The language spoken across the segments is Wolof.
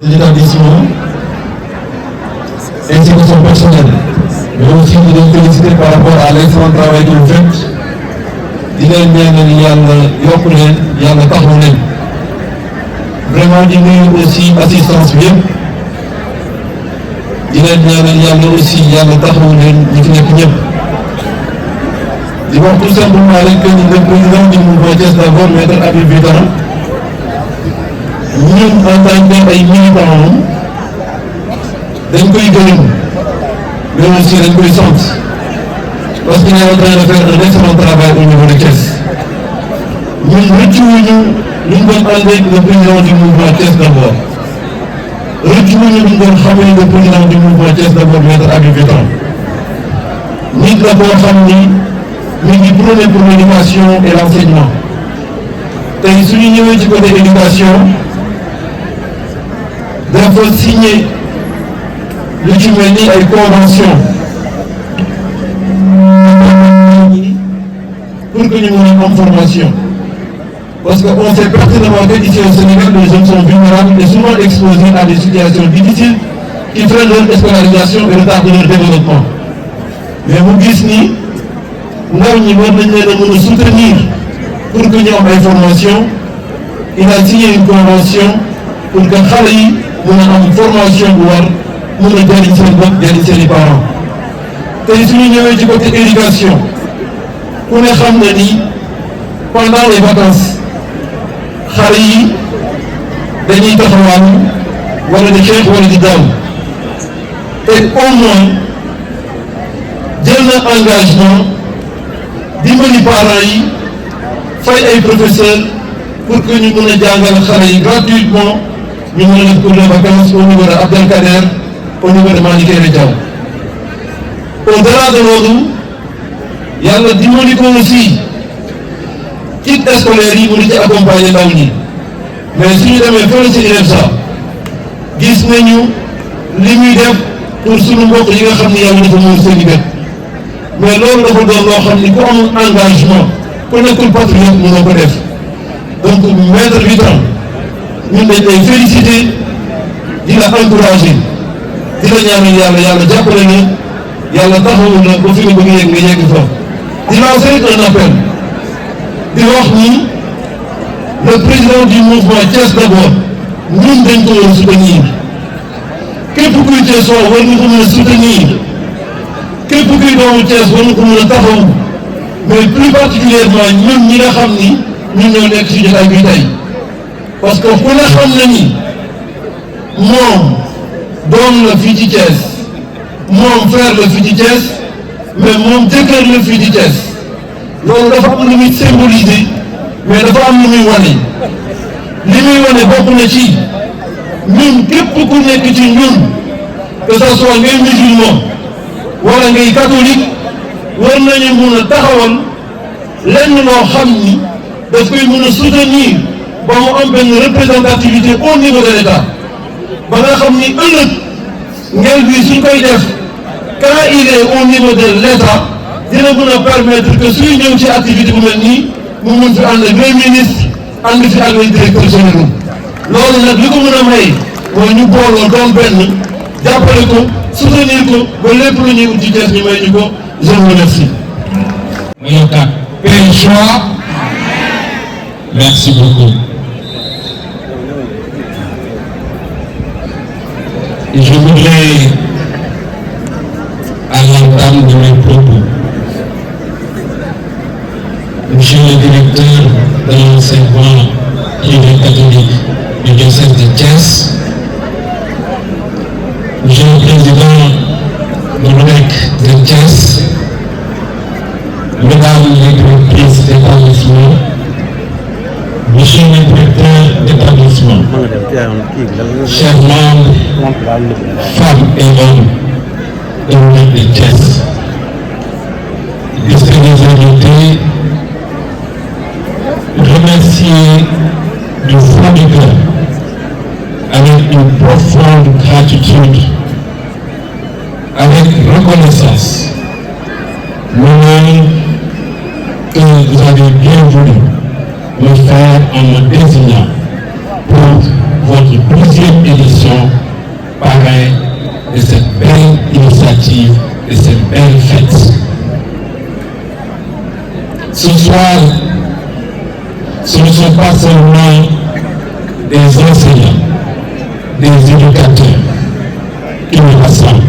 L'établissement ainsi que son personnel, mais aussi di leen féliciter par rapport à l'excellent travail que vous faites di leen ñaanal yàlla yokk leen yàlla taxaw leen vraiment di nuyu aussi assistance bi yëpp di leen ñaanal yàlla aussi yàlla taxaw leen ñi fi nekk ñëpp di wax tout simplement rek que le président du mouvement Thiès d'abord Maître Habib Aïdara ñun en tant que ay militants dañ koy gërëm mais aussi dañ koy sant parce qu'il est en train de faire un excellent travail au niveau de Thiès ñun rëccuwuñu ñu ngi doon ànd ak le président du mouvement Thiès d'abord rëccuwuñu ñu doon xamee le président du mouvement Thiès d'abord Maître Habib Aïdara nit la boo xam ni ñu ngi prôné pour l'éducation et l'enseignement tey suñu ñëwee ci côté éducation dafa signé lu ci mel ni ay convention pour que ñu mën a am formation parce que on sait pertinemment que ici au Sénégal les jeunes sont vulnérables et souvent exposés à des situations difficiles qui freinent leur scolarisation et retardent leur développement mais mu gis ni ndaw ñi war nañ leen a mën a soutenir pour que ñu am ay formation il a signé une convention pour que xale yi mën a am formation bu war mën a jëriñ seen bopp jëriñ seen i parents tey suñu ñëwee ci côté éducation ku ne xam na ni pendant les vacances xale yi dañuy taxawal wala di xeex wala di daaw te au moins jël na engagement dimbali parents yi fay ay professeurs pour que ñu mën a jàngal xale yi gratuitement ñu mën a def cours de vacances au niveau de Abdelkader au niveau de Malick Diaw au-delà de loolu yàlla dimbali ko aussi kit scolaire yi mu di ci accompagner ndaw ñi mais suñu demee fële ci INEFJA gis nañu li muy def pour suñu mbokk yi nga xam ne yàlla dafa muur seen i bët mais loolu dafa doon loo xam ni ku amul engagement ku nekkul patriote mënoo ko def donc Maître Aïdara ñun dañ lay féliciter di la encourager di la ñaanal yàlla yàlla jàppale na yàlla taxawul na ba fi nga bëgg a yegg nga yegg fa di lancer un appel di wax ni le président du mouvement Thiès d'abord ñun dañ ko war a soutenir képp kuy Thiès war nga ko mën a soutenir képp kuy doomu Thiès war nga ko mën a taxaw mais plus particulièrement ñun ñi nga xam ni ñun ñoo nekk ci jotaay bi tey parce que ku ne xam na ni moom doom la fii ci Thiès moom frère la fii ci Thiès mais moom jëkkër la fii ci Thiès loolu dafa am lu muy symboliser mais dafa am lu muy wane li muy wane bokk na ci ñun képp ku nekk ci ñun que ça soit ngay musulman wala ngay catholique war nañu mun a taxawal lenn loo xam ni daf koy mun a soutenir ba mu am benn représentativité au niveau de l'État ba nga xam ni ëllëg ngel bi suñ koy def quand il est au niveau de l'État dina mën a permettre que suy ñëw ci activité bu mel nii mu mun fi ànd ak les ministres ànd fi ak les directeurs généraux loolu nag li ko mën a may mooy ñu booloo doon benn jàppale ko soutenir ko ba lépp lu ñuy ut ci Thiès ñu may ñu ko je vous remercie. ma yokkaat plein choix. Merci beaucoup. Je voudrais, à l'entame de mes propos, Monsieur le directeur de l'enseignement privé catholique du diocèse de Thiès, Monsieur le président de l'ONEC de Thiès, mesdames les directrices d'établissement, monsieur le directeur d'établissement, chers membres, femmes et hommes de l'ONEC de Thiès, distingués invités, remercier du fond du cœur, avec une profonde gratitude, avec reconnaissance, le nom que vous avez bien voulu me faire en me désignant pour votre 12e édition, pareil de cette belle initiative, de cette belle fête. Ce soir, ce ne sont pas seulement des enseignants, des éducateurs qui nous rassemblent.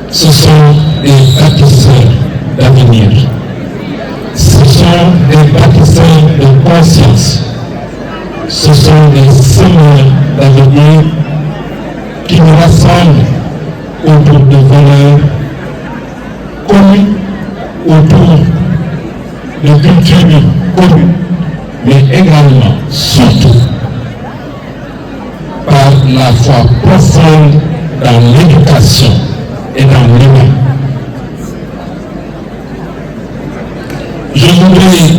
Ce sont des bâtisseurs d'avenir. Ce sont des bâtisseurs de conscience. Ce sont des semeurs d'avenir qui nous rassemblent autour de valeurs communes, autour de cultures communes, mais également, surtout, par la foi profonde dans l'éducation et dans l'humain. Je voudrais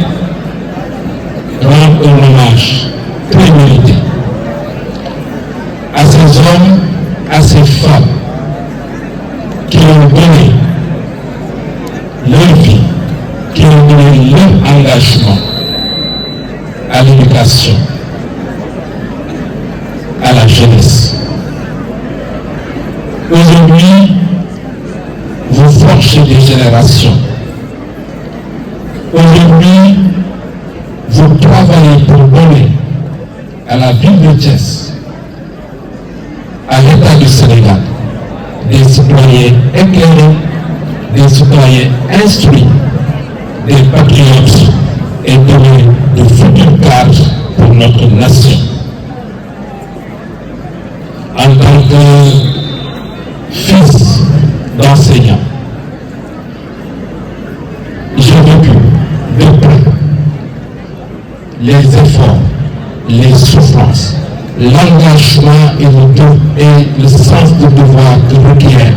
rendre un hommage très mérité à ces hommes, à ces femmes qui ont donné leur vie, qui ont donné leur engagement à l'éducation, à la jeunesse. Aujourd'hui, vous forgez des générations. Aujourd'hui, vous travaillez pour donner à la ville de Thiès, à l'État du Sénégal, des citoyens éclairés, des citoyens instruits, des patriotes et donner de futurs cadres pour notre nation. En tant que fils d'enseignant, j'ai vécu de près les efforts, les souffrances, l'engagement et le sens du devoir que requiert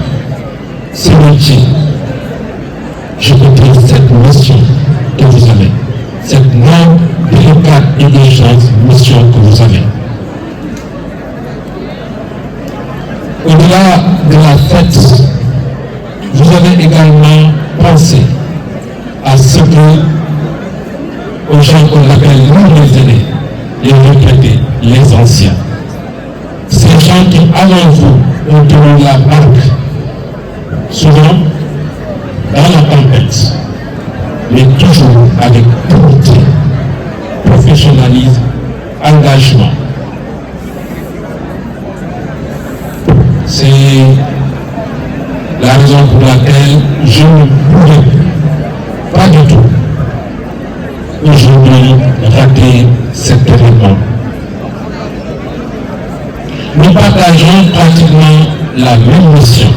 ce métier. Je veux dire cette mission que vous avez, cette noble, délicate et urgente mission que vous avez. Au-delà de la fête, vous avez également pensé à ce que, aux gens qu'on appelle nous les aînés, les retraités, les anciens. Ces gens qui, avant vous, ont tenu la barque, souvent dans la tempête, mais toujours avec dignité, professionnalisme, engagement. C'est la raison pour laquelle je ne pourrais pas du tout aujourd'hui rater cet événement. Nous partageons pratiquement la même mission,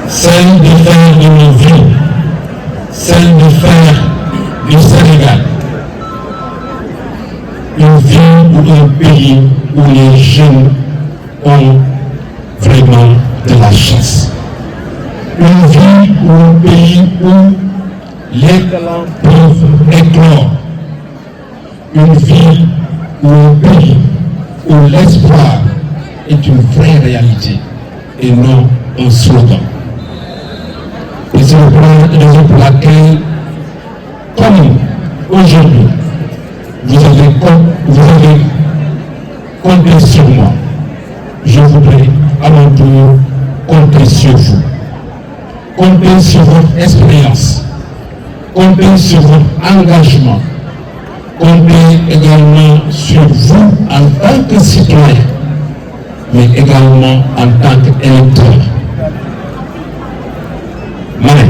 celle de faire de nos vies, celle de faire du Sénégal une ville ou un pays où les jeunes ont vraiment de la chance. Une ville ou un pays où les talents peuvent éclore. Une ville ou un pays où l'espoir est une vraie réalité et non un slogan. Et c'est la raison pour laquelle, comme aujourd'hui, vous avez compté sur moi, je voudrais à mon tour compter sur vous. Comptez sur votre expérience, comptez sur votre engagement, comptez également sur vous en tant que citoyen, mais également en tant qu'électeur. Mais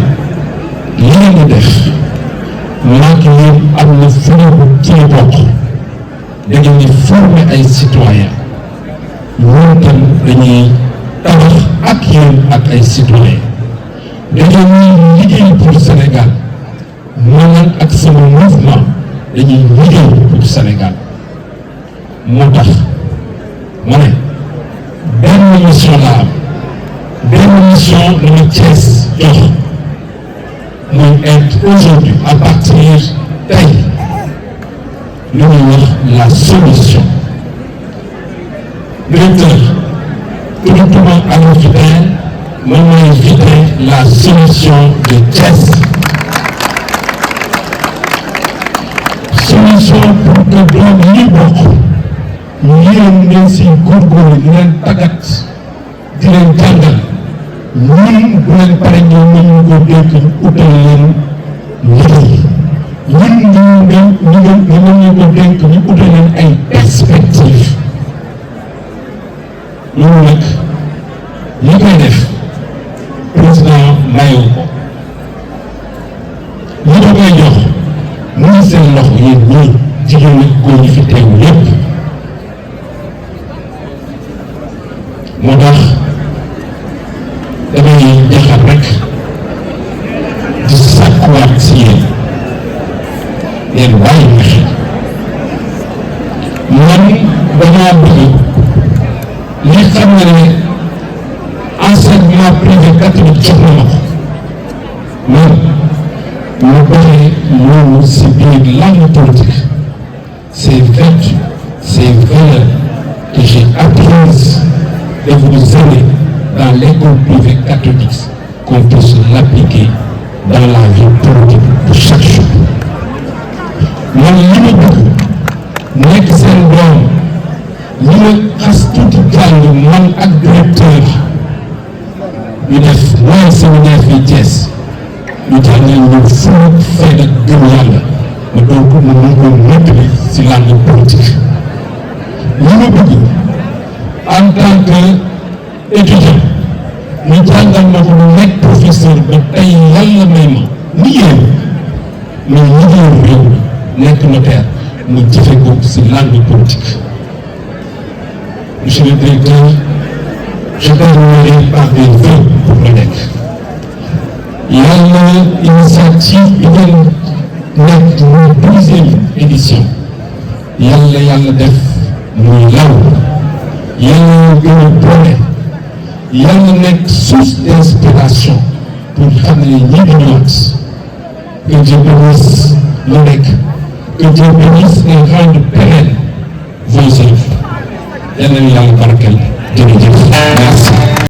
yéen am na fu ñu ci bokk da ngeen di former ay citoyens ñun tam dañuy tabax ak yéen ak ay citoyens dañuy liggéey pour Sénégal man ak sama mouvement dañuy liggéey pour Sénégal moo tax ma ne benn mission la am benn mission la ma Thiès jox muy être aujourd'hui à partir tey lu ñuy wax la solution directeur tudduma Aliou Vitin man mooy Vitin la solution de Thiès solution pour que doom yi bokk yéen ngeen si góorgóorlu di leen tàggat di leen jàngal ñun bu leen pare ñëw nañu ko dénk ñu utal leen liggéey ñun ñu ko dénk ñu utal leen ay perspectives loolu nag li koy def président mayu ko li ko koy jox mu ngi seen loxo yéen ñii jigéen ak góor ñi fi teew yépp moo tax damay jaxal rek di sàkkuwaat si yéen ngeen bàyyi ma xel man damaa bëgg li xam ne enseignement privé catholique jox na ma ko man mu doxee loolu si biir langue politique ces vertus ces valeurs que j'ai apprises de vous aider dans l'école privée catholique qu'on puisse l'appliquer dans la vie politique de chaque jour man li ma bëgg nekk seen doom li ma xas tuuti jàng man ak directeur ñu def mooy séminaire fii Thiès ñu jàngal ñu fulla fayda gëm yàlla ma doon ko mu mën ko mottali si langue politique li ma bëgg en tant que étudiant ñu jàngal ma ko mu nekk professeur ba tey yàlla may ma ni yéen mais liggéeyu réew mi nekk notaire mu jëfe ko si langue politique. Monsieur le directeur, je terminerai par des vœux pour le nekk yàlla initiative bi ngeen nekk muy 12e édition yàlla def muy law yàlla gën a boole yàlla nekk source d'inspiration pour xam ne ñi di ñëwaat que Dieu bénisse lu nekk que Dieu bénisse et rende pérenne vos œuvres yàlla na yàlla barkeel jërëjëf merci.